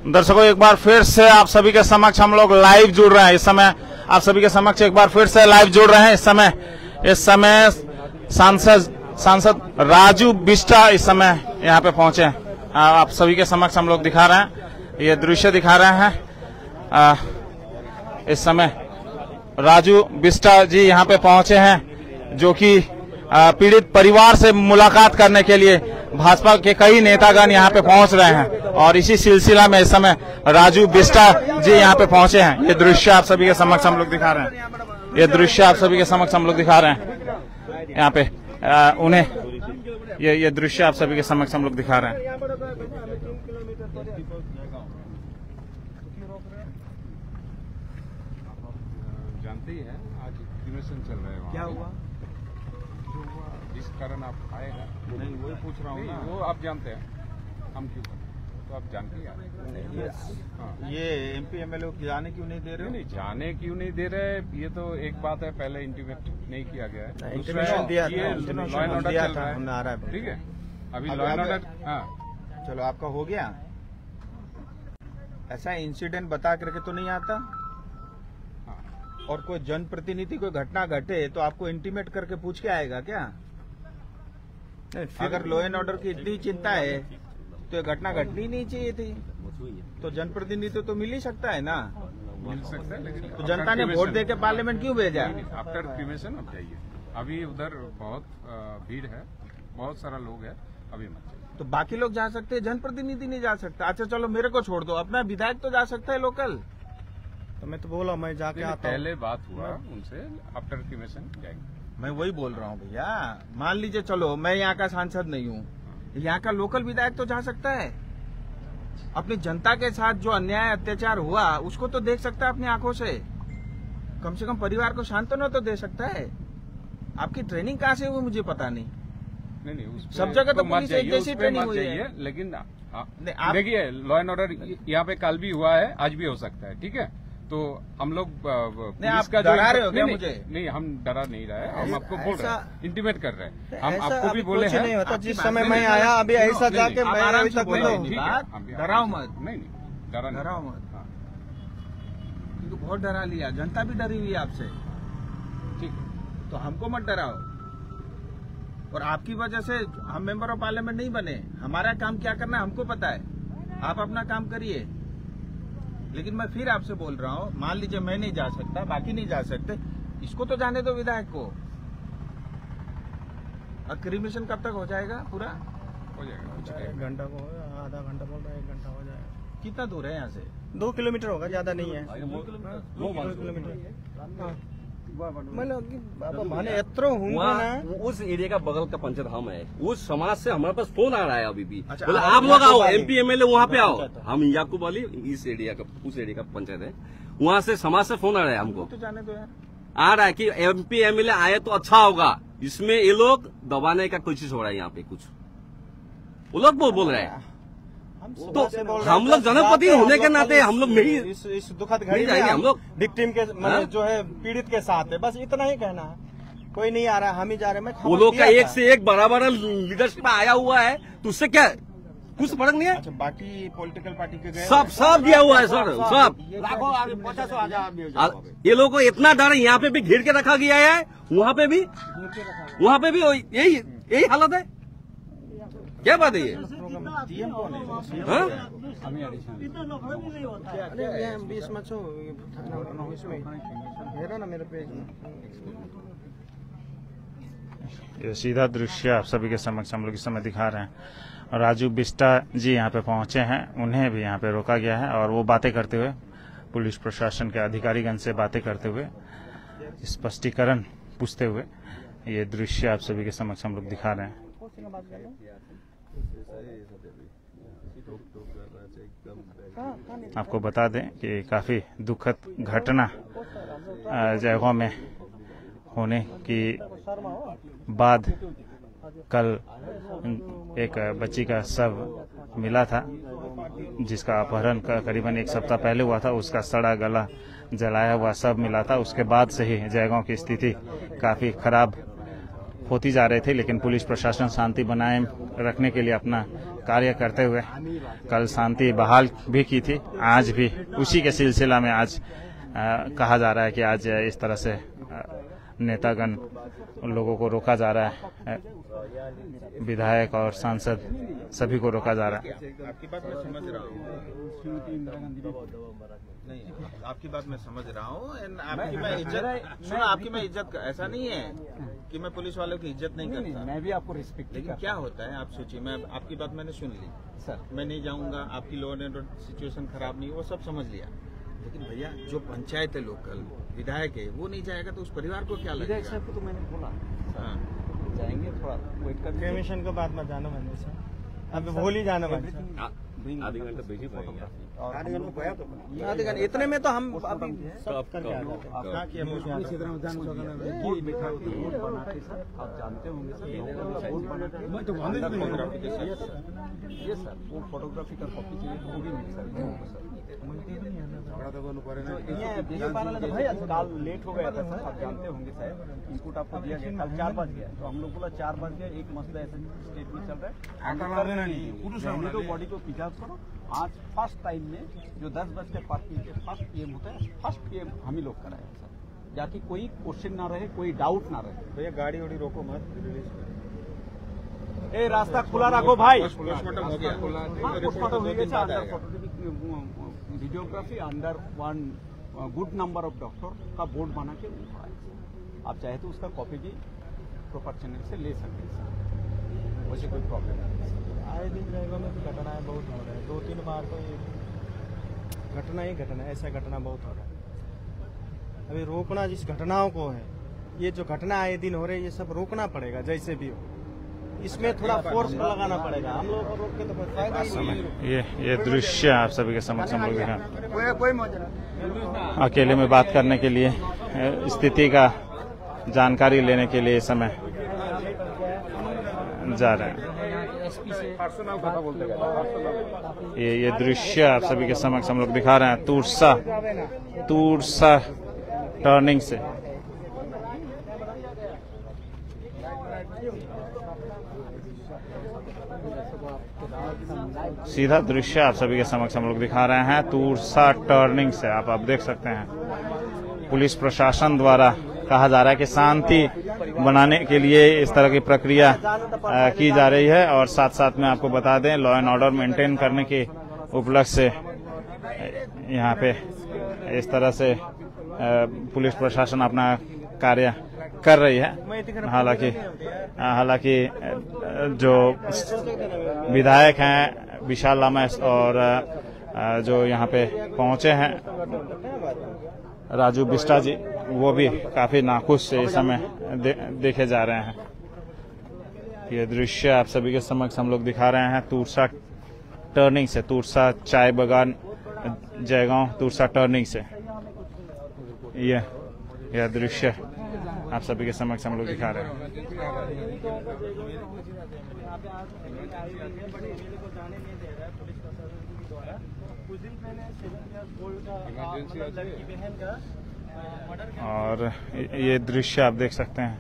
दर्शकों, एक बार फिर से आप सभी के समक्ष हम लोग लाइव जुड़ रहे हैं। इस समय आप सभी के समक्ष एक बार फिर से लाइव जुड़ रहे हैं। इस समय सांसद राजू बिष्टा इस समय यहाँ पे पहुंचे हैं। आप सभी के समक्ष हम लोग दिखा रहे हैं, ये दृश्य दिखा रहे हैं। इस समय राजू बिष्टा जी यहाँ पे पहुंचे हैं, जो कि पीड़ित परिवार से मुलाकात करने के लिए भाजपा के कई नेतागण यहाँ पे पहुंच रहे हैं, और इसी सिलसिला में इस समय राजू बिष्टा जी यहाँ पे पहुंचे हैं। ये दृश्य आप सभी के समक्ष हम लोग दिखा रहे हैं। ये दृश्य आप सभी के समक्ष हम लोग दिखा रहे हैं। यहाँ पे उन्हें ये दृश्य आप सभी के समक्ष हम लोग दिखा रहे हैं। जानते ही हैं आज एक्टिवेशन चल रहा है। क्या हुआ? जिस कारण आप आएगा नहीं, वही पूछ रहा हूँ ना। वो आप जानते हैं, हम क्यों करें? तो आप जानते ही ये एमपी एमएलए को जाने क्यों नहीं दे रहे? नहीं, जाने क्यों नहीं दे रहे, ये तो एक बात है। पहले इंटीमेट नहीं किया गया है। इंटीमेशन दिया था, लॉ एंड ऑर्डर चल रहा है, ठीक है। अभी लॉ एंड ऑर्डर, हाँ चलो आपका हो गया। ऐसा इंसिडेंट बता करके तो नहीं आता, और कोई जनप्रतिनिधि कोई घटना घटे तो आपको इंटीमेट करके पूछ के आएगा क्या? अगर लॉ एंड ऑर्डर की इतनी चिंता है तो ये घटना घटनी नहीं चाहिए थी। तो जनप्रतिनिधि तो मिल ही सकता है ना। मिल सकता है, लेकिन तो जनता ने वोट दे के पार्लियामेंट क्यों भेजा? आफ्टर क्रिमेशन अब जाइए। अभी उधर बहुत भीड़ है, बहुत सारा लोग है, अभी मत जाइए। तो बाकी लोग जा सकते हैं, जनप्रतिनिधि नहीं जा सकता। अच्छा चलो मेरे को छोड़ दो, अपना विधायक तो जा सकता है लोकल। तो मैं तो बोला मैं जाके आता हूं। पहले बात हुआ उनसे, आफ्टर क्रिमेशन जाएंगे। मैं वही बोल रहा हूँ भैया। मान लीजिए चलो मैं यहाँ का सांसद नहीं हूँ, यहाँ का लोकल विधायक तो जा सकता है। अपनी जनता के साथ जो अन्याय अत्याचार हुआ उसको तो देख सकता है अपनी आंखों से। कम से कम परिवार को सांत्वना तो दे सकता है। आपकी ट्रेनिंग कहाँ से हुई मुझे पता नहीं। नहीं, सब जगह तो पुलिस एक जैसी ट्रेनिंग हुई है। लेकिन देखिए, लॉ एंड ऑर्डर यहाँ पे कल भी हुआ है, आज भी हो सकता है, ठीक है। तो हम लोग आप डरा रहे हो क्या मुझे? नहीं, हम डरा नहीं रहे, हम आपको बोल रहे हैं, इंटीमेट कर रहे हैं। हम आपको भी बोले हैं नहीं होता। जिस समय मैं आया अभी ऐसा जाके मैं अभी तक डराओ मत। नहीं, डराओ मत, क्योंकि बहुत डरा लिया, जनता भी डरी हुई है आपसे, ठीक है। तो हमको मत डराओ। और आपकी वजह से हम मेंबर ऑफ पार्लियामेंट नहीं बने। हमारा काम क्या करना है हमको पता है। आप अपना काम करिए। लेकिन मैं फिर आपसे बोल रहा हूँ, मान लीजिए मैं नहीं जा सकता, बाकी नहीं जा सकते, इसको तो जाने दो विधायक को। और क्रिमेशन कब तक हो जाएगा? पूरा हो जाएगा, 1 घंटा को आधा घंटा बोल रहा है, 1 घंटा हो जाएगा। कितना दूर है यहाँ से? 2 किलोमीटर होगा, ज्यादा नहीं है। 2 किलोमीटर। उस एरिया का बगल का पंचायत हम है। उस समाज से हमारे पास फोन आ रहा है अभी भी। बोले आप लोग आओ, एमपी एमएलए वहाँ पे आओ। हम याकूब अली इस एरिया का, उस एरिया का पंचायत है, वहाँ से समाज से फोन आ रहा है हमको। तो जाने दो यार। आ रहा है कि एमपी एमएलए आए तो अच्छा होगा। इसमें ये लोग दबाने का कोशिश हो रहा है यहाँ पे कुछ। वो लोग बोल रहे हैं। तो हम लोग जनप्रति होने के नाते हम लोग नहीं इस दुखद घड़ी में हम लोग विक्टिम के जो है पीड़ित के साथ है, बस इतना ही कहना है। कोई नहीं आ रहा, हम ही जा रहे हैं। वो लोग का एक से एक बड़ा लीडरशिप आया हुआ है, तो उससे क्या कुछ फर्क नहीं है। अच्छा, बाकी पॉलिटिकल पार्टी के गए सब दिया हुआ है सर, सब लाखों 50,000। ये लोगों को इतना डर यहाँ पे भी घेर के रखा गया है, वहाँ पे भी यही हालत है। क्या बात है ये? ये सीधा दृश्य आप सभी के समक्ष हम लोग इस समय दिखा रहे हैं। राजू बिष्टा जी यहाँ पे पहुंचे हैं, उन्हें भी यहाँ पे रोका गया है, और वो बातें करते हुए, पुलिस प्रशासन के अधिकारीगण से बातें करते हुए, स्पष्टीकरण पूछते हुए, ये दृश्य आप सभी के समक्ष हम लोग दिखा रहे हैं। आपको बता दें कि काफी दुखद घटना जयगांव में होने की बाद कल एक बच्ची का शव मिला था, जिसका अपहरण करीबन 1 सप्ताह पहले हुआ था। उसका सड़ा गला जलाया हुआ शव मिला था। उसके बाद से ही जयगांव की स्थिति काफी खराब होती जा रही थी, लेकिन पुलिस प्रशासन शांति बनाए रखने के लिए अपना कार्य करते हुए कल शांति बहाल भी की थी। आज भी उसी के सिलसिला में आज कहा जा रहा है कि आज इस तरह से नेतागण लोगों को रोका जा रहा है, विधायक और सांसद सभी को रोका जा रहा है। आपकी बात मैं समझ रहा हूँ, नहीं आपकी बात मैं समझ रहा हूँ, आपकी मैं इज्जत सुना, आपकी मैं इज्जत, ऐसा नहीं है कि मैं पुलिस वालों की इज्जत नहीं करता, मैं भी आपको रिस्पेक्ट, लेकिन क्या होता है आप सोचिए, मैं आपकी बात मैंने सुन ली सर, मैं नहीं जाऊंगा, आपकी लॉ एंड ऑर्डर सिचुएशन खराब नहीं, वो सब समझ लिया, लेकिन भैया जो पंचायत है, लोकल विधायक है, वो नहीं जाएगा तो उस परिवार को क्या लगेगा? विधायक साहब को तो मैंने बोला हाँ। जाएंगे, थोड़ा वेट कर, कमीशन के बाद में जाना मैंने सर, अब भूल ही जाना मैंने आधे घंटे बेची पड़ेगा, आधे घंटे इतने में तो हम अभी सब करके आ जाते हैं। आप बनाते सर, आप जानते होंगे सर, ये सर वो फोटोग्राफी का कॉपी चाहिए तो वो भी मिल सर, भाई काल लेट हो गया था सर, आप जानते होंगे शायद, इनपुट आपको दिया गया कल 4 बज गया, तो हम लोग बोला 4 बज गया, एक मसला ऐसे स्टेट में चल रहा है, तो बॉडी को पिकअप करो। आज फर्स्ट टाइम में जो 10:05 के फर्स्ट गेम होता है, फर्स्ट गेम हम ही लोग कराए सर, जाकि कोई क्वेश्चन ना रहे, कोई डाउट ना रहे। भैया गाड़ी वाड़ी रोको मत, ए रास्ता खुला रखो भाई, पोस्टमार्टम हो गया, videography under one good number of doctor का बोर्ड बना के उठाए, आप चाहे तो उसका कॉपी भी प्रॉपर चैनल से ले सकते हैं, वैसे कोई प्रॉब्लम नहीं। आए दिन जगह में तो घटनाएं बहुत हो रहा है, 2-3 बार तो ये घटना ही घटना, ऐसा घटना बहुत हो रहा है। अभी रोकना जिस घटनाओं को है, ये जो घटना आए दिन हो रही है, ये सब रोकना पड़ेगा जैसे भी हो, इसमें थोड़ा फोर्स को लगाना पड़ेगा, हम लोगों को रोक के तो कोई फायदा ही नहीं है। ये दृश्य आप सभी के समक्ष हम लोग दिखा, अकेले में बात करने के लिए, स्थिति का जानकारी लेने के लिए इस समय जा रहे हैं। ये दृश्य आप सभी के समक्ष हम लोग दिखा रहे हैं तूरसा टर्निंग से। सीधा दृश्य आप सभी के समक्ष हम लोग दिखा रहे हैं तूरसा टर्निंग से। आप देख सकते हैं पुलिस प्रशासन द्वारा कहा जा रहा है कि शांति बनाने के लिए इस तरह की प्रक्रिया की जा रही है, और साथ साथ में आपको बता दें लॉ एंड ऑर्डर मेंटेन करने के उपलक्ष्य से यहाँ पे इस तरह से पुलिस प्रशासन अपना कार्य कर रही है। हालांकि जो विधायक हैं विशाल लामा और जो यहाँ पे पहुंचे हैं राजू बिष्टा जी, वो भी काफी नाखुश से इस समय देखे जा रहे हैं। ये दृश्य आप सभी के समक्ष हम लोग दिखा रहे हैं तूरसा टर्निंग से, तूरसा चाय बागान जयगांव तूरसा टर्निंग से। यह दृश्य आप सभी के समक्ष हम लोग दिखा रहे हैं। और ये दृश्य आप देख सकते हैं।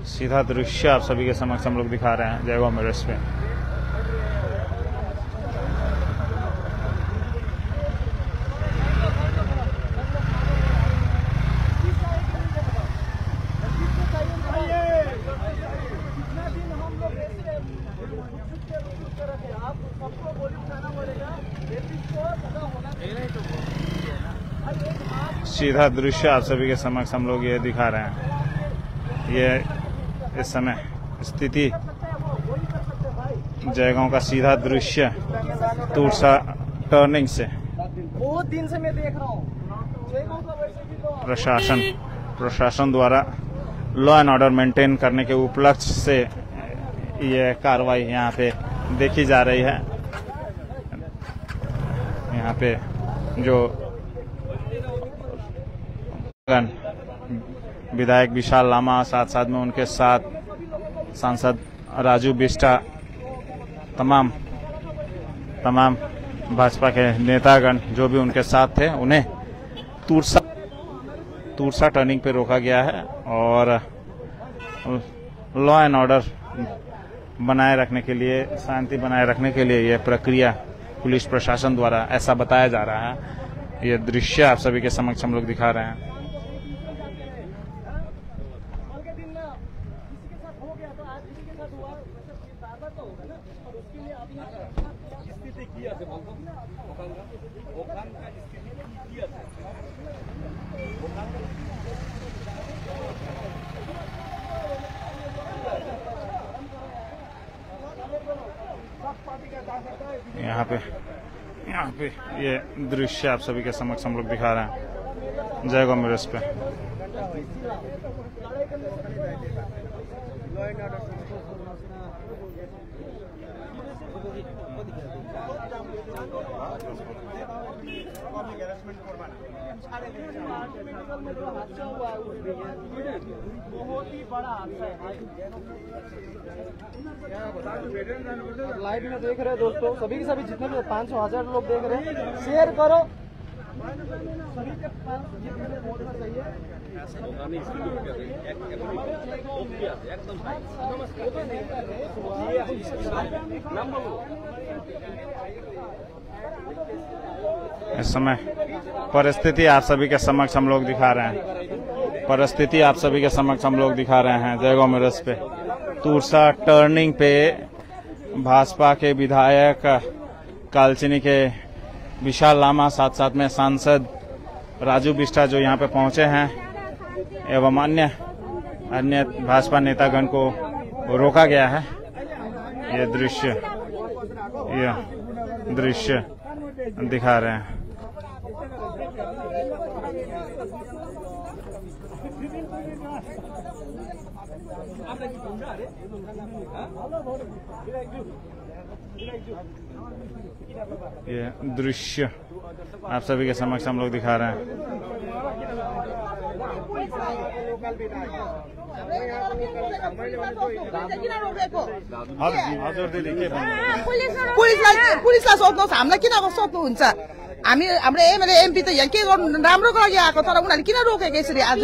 सीधा दृश्य आप सभी के समक्ष हम लोग दिखा रहे हैं जयगांव मेरठ पे। सीधा दृश्य आप सभी के समक्ष हम लोग ये दिखा रहे हैं। ये इस समय स्थिति जयगांव का सीधा दृश्य तूरसा टर्निंग से। बहुत दिन से मैं देख रहा हूँ प्रशासन द्वारा लॉ एंड ऑर्डर मेंटेन करने के उपलक्ष्य से ये कार्रवाई यहाँ पे देखी जा रही है। यहाँ पे जो विधायक विशाल लामा, साथ में उनके साथ सांसद राजू बिष्टा, तमाम भाजपा के नेतागण जो भी उनके साथ थे उन्हें तूरसा टर्निंग पे रोका गया है और लॉ एंड ऑर्डर बनाए रखने के लिए, शांति बनाए रखने के लिए यह प्रक्रिया पुलिस प्रशासन द्वारा ऐसा बताया जा रहा है। ये दृश्य आप सभी के समक्ष हम लोग दिखा रहे हैं। यहाँ पे ये दृश्य आप सभी के समक्ष हम लोग दिखा रहे हैं जय कांग्रेस पे। बहुत ही बड़ा हादसा है। लाइव में देख रहे हैं दोस्तों, सभी के सभी जितने भी 500,000 लोग देख रहे हैं, शेयर करो सभी के पास जितने पहुंचना चाहिए। इस समय परिस्थिति आप सभी के समक्ष हम लोग दिखा रहे हैं। परिस्थिति आप सभी के समक्ष हम लोग दिखा रहे हैं जय कांग्रेस पे। तूरसा टर्निंग पे भाजपा के विधायक कालचिनी के विशाल लामा, साथ साथ में सांसद राजू बिष्टा जो यहाँ पे पहुंचे हैं एवं अन्य भाजपा नेतागण को रोका गया है। ये दृश्य दिखा रहे हैं। ये दृश्य आप सभी के समक्ष हम लोग दिखा रहे हैं। पुलिसलाई सोध्नुहोस्, हामीलाई किन सोध्नुहुन्छ? हामी हाम्रो एमएलए एमपी त यहाँ के गर्नु, राम्रोको लागि आएको, तर उनीहरूले किन रोकेको यसरी आज?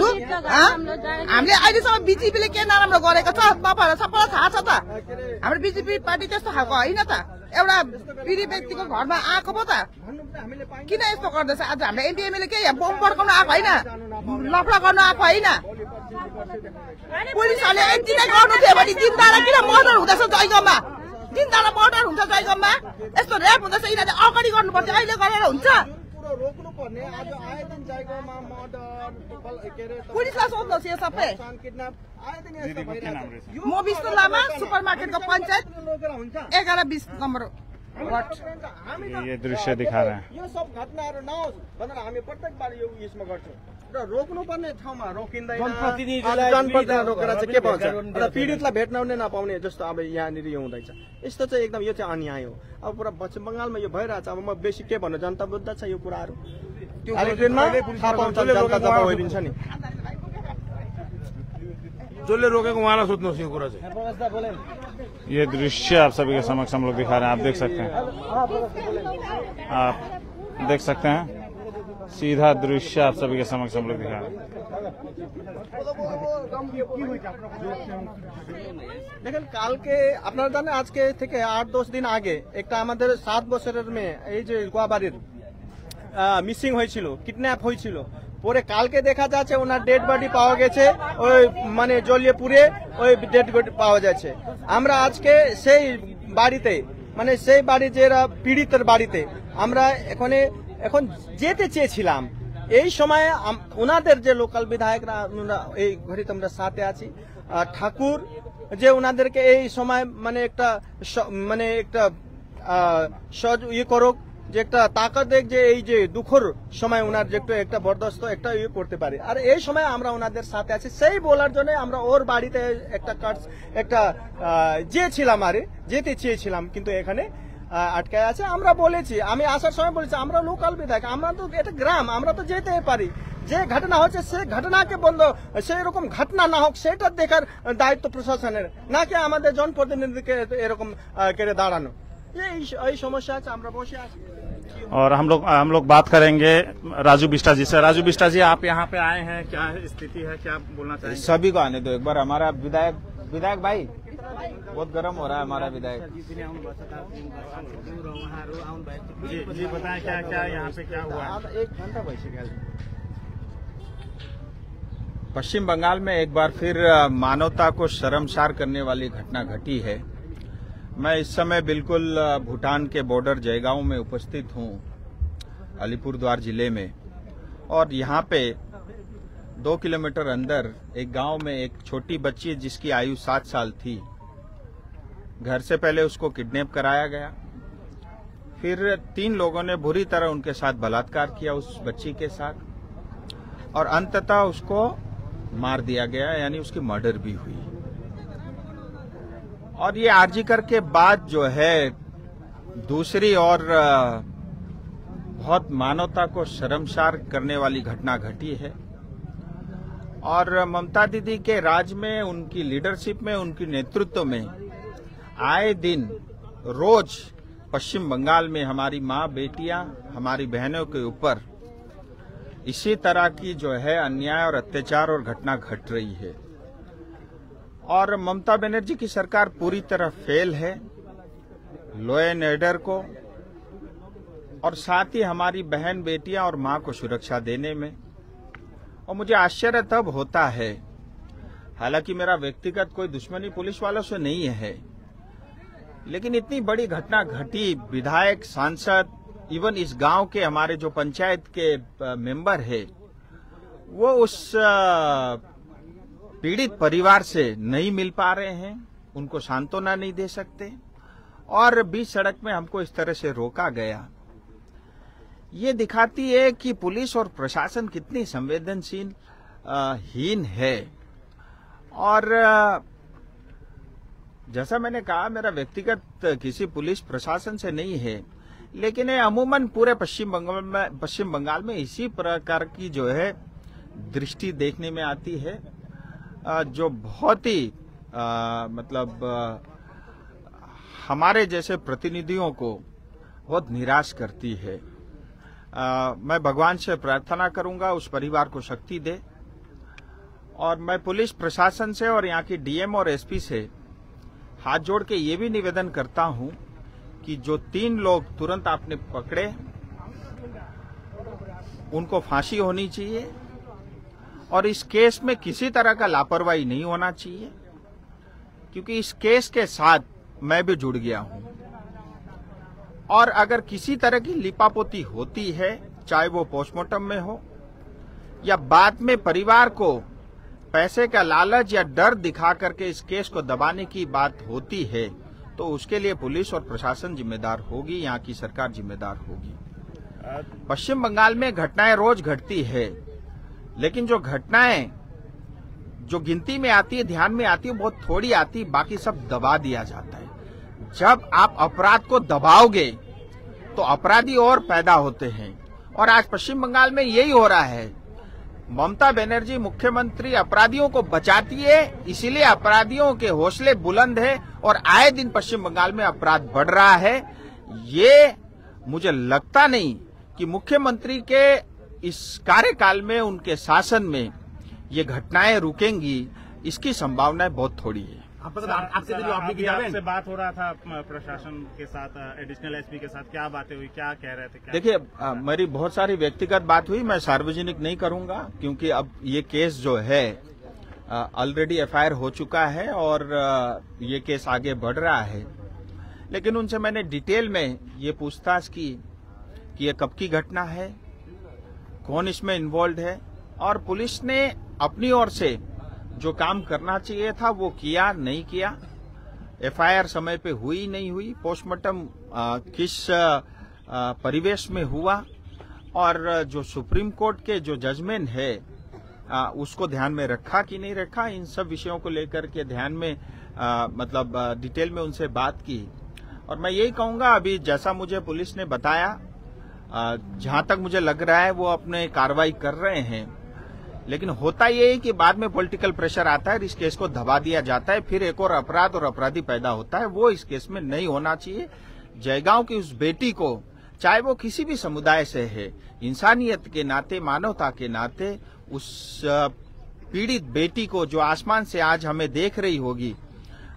हामीले अहिलेसम्म बिजेपीले के नराम्रो गरेको छ तपाईँहरूलाई सबैलाई थाहा छ त। हाम्रो बिजेपी पार्टी त्यस्तो खालको होइन त, एउटा पीडित व्यक्तिको घरमा आएको पो त। किन यस्तो गर्दैछ? आज हाम्रो एमपी एमएलए के यहाँ बम पड्काउन आएको होइन, लफडा गर्नु आएको होइन। पुलिसहरूले यति नै गर्नु थियो भने दिनदारा किन मर्डर हुँदैछ जयगाउँमा? दिनदारा मर्डर हुन्छ जयगाउँमा, यस्तो रेप हुँदैछ, यिनीहरूले अगाडि गर्नुपर्छ, अहिले गरेर हुन्छ? पुलिसलाई सोध्नुहोस् यो सबै। म विष्णु लामा, सुपर मार्केटको पञ्चायत 11-20 नम्बर। ये दृश्य दिखा रहे हैं। यो सब घटनाहरू नहोस् भनेर हामी प्रत्येक बार यो यसमा गर्छौँ र रोक्नुपर्ने ठाउँमा रोकिँदैन। जनप्रतिनिधिलाई रोकेर चाहिँ के पाउँछ? र पीडितलाई भेट्न पनि नपाउने जस्तो अब यहाँनिर यो हुँदैछ। यस्तो चाहिँ एकदम यो चाहिँ अन्याय हो। अब पुरा पश्चिम बङ्गालमा यो भइरहेछ। अब म बेसी के भन्नु, जनता बुझ्द छ यो कुराहरू। अलिक दिनमा थाहा पाउँछ, जनता जब होइदिन्छ नि। जसले रोकेको उहाँलाई सोध्नुहोस् यो कुरा चाहिँ। ये दृश्य आप सभी के समक्ष हम लोग दिखा रहे हैं। आप देख सकते हैं, आप देख सकते हैं सीधा दृश्य आप सभी के समक्ष हम लोग दिखा रहे हैं। দেখেন কালকে আপনারা জানেন আজকে থেকে 8-10 দিন আগে একটা আমাদের 7 বছরের মেয়ে এই যে গোয়াবাড়ির মিসিং হয়েছিল, কিডন্যাপ হয়েছিল। পরে কালকে দেখা যাচ্ছে ওনার ডেড বডি পাওয়া গেছে, ওই মানে জলিয়ে পুড়ে ওই ডেড বডি পাওয়া যাচ্ছে। আমরা আজকে সেই বাড়িতে মানে সেই বাড়ি যে পীড়িতের বাড়িতে আমরা এখন যেতে চেয়েছিলাম। এই সময় ওনাদের যে লোকাল বিধায়করা এই ঘড়িতে আমরা সাথে আছি, ঠাকুর যে ওনাদেরকে এই সময় মানে একটা ইয়ে করুক, যে একটা তাকাত দেখ যে এই যে দুঃখর সময় ওনার যে একটা বরদাস্ত একটা ইয়ে করতে পারে। আর এই সময় আমরা ওনাদের সাথে আছি সেই বলার জন্য আমরা ওর বাড়িতে একটা যেছিলাম, আরে যেতে চেয়েছিলাম, কিন্তু এখানে আটকায় আছে। আমরা বলেছি, আমি আসার সময় বলেছি আমরা লোকাল বিধায়ক, আমরা তো এটা গ্রাম, আমরা তো যেতে পারি। যে ঘটনা হচ্ছে সে ঘটনাকে বন্ধ, সেই রকম ঘটনা না হোক সেটা দেখার দায়িত্ব প্রশাসনের, নাকি আমাদের জনপ্রতিনিধিকে এরকম কেড়ে দাঁড়ানো। এই সমস্যা আছে, আমরা বসে আছি। और हम लोग बात करेंगे राजू बिष्टा जी से। राजू बिष्टा जी, आप यहाँ पे आए हैं, क्या स्थिति है, क्या बोलना चाहेंगे? सभी को आने दो एक बार। हमारा विधायक भाई बहुत गर्म हो रहा है हमारा विधायक जी बताएं क्या यहाँ पे क्या हुआ? पश्चिम बंगाल में एक बार फिर मानवता को शर्मसार करने वाली घटना घटी है। मैं इस समय बिल्कुल भूटान के बॉर्डर जयगांव में उपस्थित हूं, अलीपुरद्वार जिले में। और यहाँ पे 2 किलोमीटर अंदर एक गांव में एक छोटी बच्ची जिसकी आयु 7 साल थी, घर से पहले उसको किडनैप कराया गया। फिर 3 लोगों ने बुरी तरह उनके साथ बलात्कार किया उस बच्ची के साथ, और अंततः उसको मार दिया गया, यानी उसकी मर्डर भी हुई। और ये आरजीकर के बाद जो है दूसरी और बहुत मानवता को शर्मसार करने वाली घटना घटी है। और ममता दीदी के राज में, उनकी लीडरशिप में, उनकी नेतृत्व में आए दिन रोज पश्चिम बंगाल में हमारी माँ बेटियां, हमारी बहनों के ऊपर इसी तरह की जो है अन्याय और अत्याचार और घटना घट रही है। और ममता बनर्जी की सरकार पूरी तरह फेल है लॉ एंड ऑर्डर को, और साथ ही हमारी बहन बेटियां और मां को सुरक्षा देने में। और मुझे आश्चर्य तब होता है, हालांकि मेरा व्यक्तिगत कोई दुश्मनी पुलिस वालों से नहीं है, लेकिन इतनी बड़ी घटना घटी, विधायक, सांसद, इवन इस गांव के हमारे जो पंचायत के मेंबर है, वो उस पीड़ित परिवार से नहीं मिल पा रहे हैं, उनको सांत्वना नहीं दे सकते, और बीच सड़क में हमको इस तरह से रोका गया। ये दिखाती है कि पुलिस और प्रशासन कितनी संवेदनशील हीन है। और जैसा मैंने कहा, मेरा व्यक्तिगत किसी पुलिस प्रशासन से नहीं है, लेकिन ये अमूमन पूरे पश्चिम बंगाल में इसी प्रकार की जो है दृष्टि देखने में आती है, जो बहुत ही हमारे जैसे प्रतिनिधियों को बहुत निराश करती है। मैं भगवान से प्रार्थना करूंगा उस परिवार को शक्ति दे, और मैं पुलिस प्रशासन से और यहाँ की डीएम और एसपी से हाथ जोड़ के ये भी निवेदन करता हूं कि जो 3 लोग तुरंत आपने पकड़े, उनको फांसी होनी चाहिए, और इस केस में किसी तरह का लापरवाही नहीं होना चाहिए, क्योंकि इस केस के साथ मैं भी जुड़ गया हूं। और अगर किसी तरह की लिपापोती होती है, चाहे वो पोस्टमार्टम में हो या बाद में परिवार को पैसे का लालच या डर दिखा करके इस केस को दबाने की बात होती है, तो उसके लिए पुलिस और प्रशासन जिम्मेदार होगी, यहाँ की सरकार जिम्मेदार होगी। पश्चिम बंगाल में घटनाएं रोज घटती है, लेकिन जो घटनाएं जो गिनती में आती है, ध्यान में आती है, बहुत थोड़ी आती है, बाकी सब दबा दिया जाता है। जब आप अपराध को दबाओगे तो अपराधी और पैदा होते हैं, और आज पश्चिम बंगाल में यही हो रहा है। ममता बनर्जी मुख्यमंत्री अपराधियों को बचाती है, इसीलिए अपराधियों के हौसले बुलंद है, और आए दिन पश्चिम बंगाल में अपराध बढ़ रहा है। ये मुझे लगता नहीं कि मुख्यमंत्री के इस कार्यकाल में, उनके शासन में ये घटनाएं रुकेंगी, इसकी संभावनाएं बहुत थोड़ी है। आपसे बात हो रहा था प्रशासन के साथ, एडिशनल एसपी के साथ, क्या बातें हुई, क्या कह रहे थे? देखिए, मेरी बहुत सारी व्यक्तिगत बात हुई, मैं सार्वजनिक नहीं करूंगा, क्योंकि अब ये केस जो है ऑलरेडी एफआईआर हो चुका है और ये केस आगे बढ़ रहा है। लेकिन उनसे मैंने डिटेल में ये पूछताछ की कि ये कब की घटना है, कौन इसमें इन्वॉल्व है, और पुलिस ने अपनी ओर से जो काम करना चाहिए था वो किया नहीं किया। एफआईआर समय पे हुई नहीं हुई, पोस्टमार्टम किस परिवेश में हुआ, और जो सुप्रीम कोर्ट के जो जजमेंट है उसको ध्यान में रखा कि नहीं रखा, इन सब विषयों को लेकर के ध्यान में डिटेल में उनसे बात की। और मैं यही कहूंगा, अभी जैसा मुझे पुलिस ने बताया, जहां तक मुझे लग रहा है वो अपने कार्रवाई कर रहे हैं, लेकिन होता ये है कि बाद में पॉलिटिकल प्रेशर आता है, इस केस को दबा दिया जाता है, फिर एक और अपराध और अपराधी पैदा होता है। वो इस केस में नहीं होना चाहिए। जयगांव की उस बेटी को चाहे वो किसी भी समुदाय से है, इंसानियत के नाते, मानवता के नाते उस पीड़ित बेटी को जो आसमान से आज हमें देख रही होगी,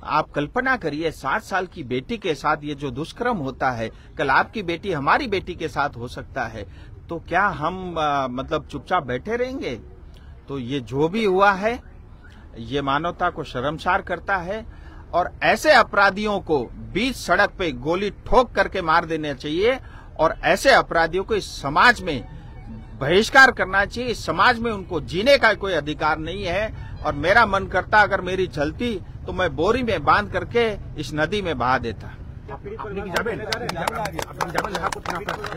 आप कल्पना करिए 7 साल की बेटी के साथ ये जो दुष्कर्म होता है, कल आपकी बेटी हमारी बेटी के साथ हो सकता है, तो क्या हम मतलब चुपचाप बैठे रहेंगे? तो ये जो भी हुआ है ये मानवता को शर्मसार करता है और ऐसे अपराधियों को बीच सड़क पे गोली ठोक करके मार देना चाहिए और ऐसे अपराधियों को इस समाज में बहिष्कार करना चाहिए। इस समाज में उनको जीने का कोई अधिकार नहीं है और मेरा मन करता अगर मेरी चलती तो मैं बोरी में बांध करके इस नदी में बहा देता।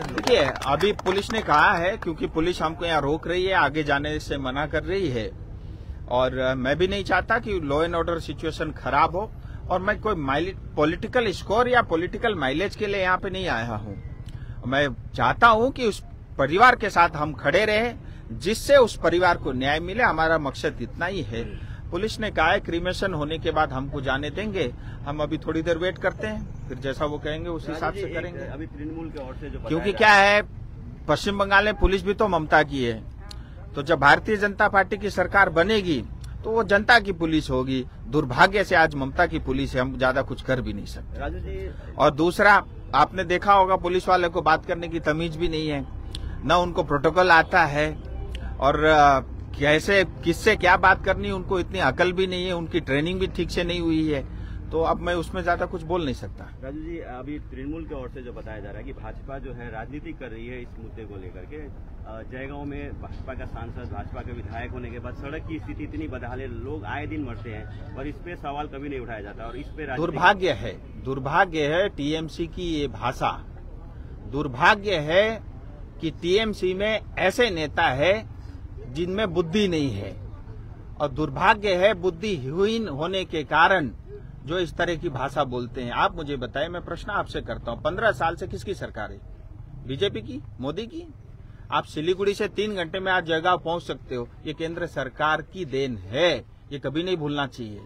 देखिए, अभी पुलिस ने कहा है, क्योंकि पुलिस हमको यहाँ रोक रही है, आगे जाने से मना कर रही है और मैं भी नहीं चाहता कि लॉ एंड ऑर्डर सिचुएशन खराब हो और मैं कोई पॉलिटिकल स्कोर या पॉलिटिकल माइलेज के लिए यहाँ पे नहीं आया हूँ। मैं चाहता हूँ कि उस परिवार के साथ हम खड़े रहे जिससे उस परिवार को न्याय मिले। हमारा मकसद इतना ही है। पुलिस ने कहा है क्रीमेशन होने के बाद हमको जाने देंगे। हम अभी थोड़ी देर वेट करते हैं, फिर जैसा वो कहेंगे उस हिसाब से करेंगे। अभी तृणमूल के ओर से जो क्योंकि क्या है, पश्चिम बंगाल में पुलिस भी तो ममता की है, तो जब भारतीय जनता पार्टी की सरकार बनेगी तो वो जनता की पुलिस होगी। दुर्भाग्य से आज ममता की पुलिस है, हम ज्यादा कुछ कर भी नहीं सकते। राजू जी, और दूसरा, आपने देखा होगा पुलिस वाले को बात करने की तमीज भी नहीं है, न उनको प्रोटोकॉल आता है और कैसे किससे क्या बात करनी उनको इतनी अकल भी नहीं है, उनकी ट्रेनिंग भी ठीक से नहीं हुई है। तो अब मैं उसमें ज्यादा कुछ बोल नहीं सकता। राजू जी, अभी तृणमूल की ओर से जो बताया जा रहा है कि भाजपा जो है राजनीति कर रही है इस मुद्दे को लेकर के। जयगांव में भाजपा का सांसद, भाजपा के विधायक होने के बाद सड़क की स्थिति इतनी बदहाल है, लोग आए दिन मरते हैं और इस पे सवाल कभी नहीं उठाया जाता और इस पे दुर्भाग्य है टीएमसी की ये भाषा। दुर्भाग्य है कि टीएमसी में ऐसे नेता है जिनमें बुद्धि नहीं है और दुर्भाग्य है बुद्धिहीन होने के कारण जो इस तरह की भाषा बोलते हैं। आप मुझे बताएं, मैं प्रश्न आपसे करता हूं, 15 साल से किसकी सरकार है? बीजेपी की, मोदी की? आप सिलीगुड़ी से 3 घंटे में आज जयगांव पहुंच सकते हो, ये केंद्र सरकार की देन है, ये कभी नहीं भूलना चाहिए।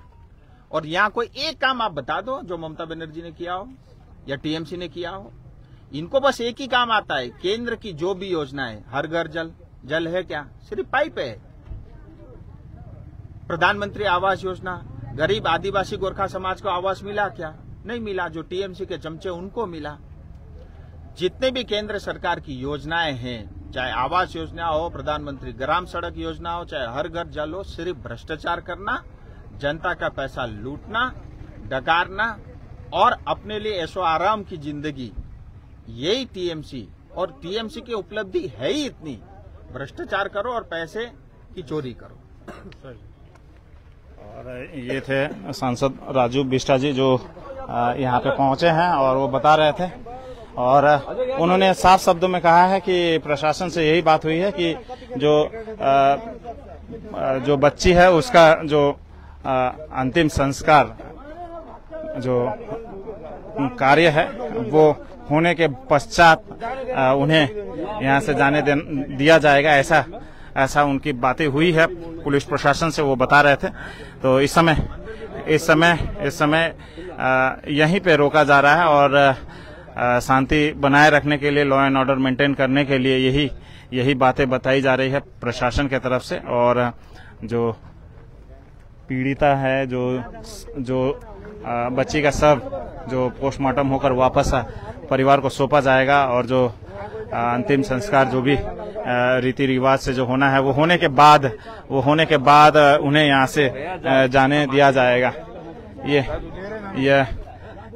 और यहाँ कोई एक काम आप बता दो जो ममता बनर्जी ने किया हो या टीएमसी ने किया हो। इनको बस एक ही काम आता है, केंद्र की जो भी योजना है, हर घर जल है क्या? सिर्फ पाइप है। प्रधानमंत्री आवास योजना, गरीब आदिवासी गोरखा समाज को आवास मिला क्या? नहीं मिला। जो टीएमसी के चमचे उनको मिला। जितने भी केंद्र सरकार की योजनाएं हैं, चाहे आवास योजना हो, प्रधानमंत्री ग्राम सड़क योजना हो, चाहे हर घर जल हो, सिर्फ भ्रष्टाचार करना, जनता का पैसा लूटना, डकारना और अपने लिए ऐशो आराम की जिंदगी, यही टीएमसी। और टीएमसी की उपलब्धि है ही इतनी, भ्रष्टाचार करो और पैसे की चोरी करो। और ये थे सांसद राजू बिष्टा जी जो यहाँ पे पहुंचे हैं और वो बता रहे थे और उन्होंने साफ शब्दों में कहा है कि प्रशासन से यही बात हुई है कि जो बच्ची है उसका जो अंतिम संस्कार जो कार्य है वो होने के पश्चात उन्हें यहाँ से जाने दिया जाएगा, ऐसा उनकी बातें हुई है पुलिस प्रशासन से, वो बता रहे थे। तो इस समय यहीं पे रोका जा रहा है और शांति बनाए रखने के लिए, लॉ एंड ऑर्डर मेंटेन करने के लिए यही बातें बताई जा रही है प्रशासन के तरफ से। और जो पीड़िता है, जो बच्ची का शव जो पोस्टमार्टम होकर वापस परिवार को सौंपा जाएगा और जो अंतिम संस्कार जो भी रीति रिवाज से जो होना है वो होने के बाद उन्हें यहाँ से जाने दिया जाएगा।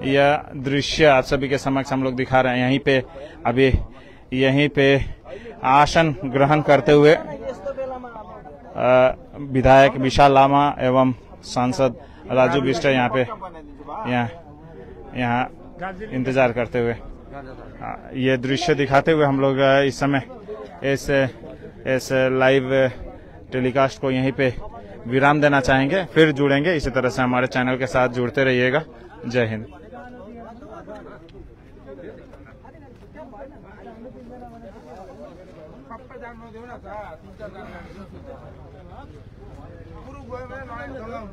यह दृश्य आप सभी के समक्ष हम लोग दिखा रहे हैं। यहीं पे आसन ग्रहण करते हुए विधायक विशाल लामा एवं सांसद राजू बिष्टा यहाँ इंतजार करते हुए, ये दृश्य दिखाते हुए हम लोग इस समय इस लाइव टेलीकास्ट को यहीं पे विराम देना चाहेंगे। फिर जुड़ेंगे, इसी तरह से हमारे चैनल के साथ जुड़ते रहिएगा। जय हिंद।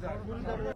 पूरा